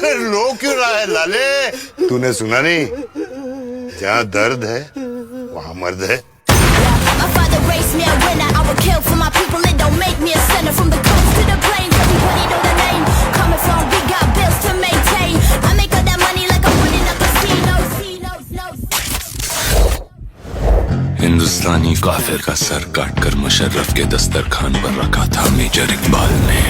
अरे रो क्यों रहा है लाले? तूने सुना नहीं, जहाँ दर्द है वहाँ मर्द है। My father raised me a winner. I would kill for my people. It don't make me a sinner. From the coast to the plains, everybody know the name. Coming from, we got bills to maintain. I make all that money like I'm winning a casino. हिंदुस्तानी काफिर का sir काटकर मुशर्रफ के दस्तरखान पर रखा था major Iqbal ने।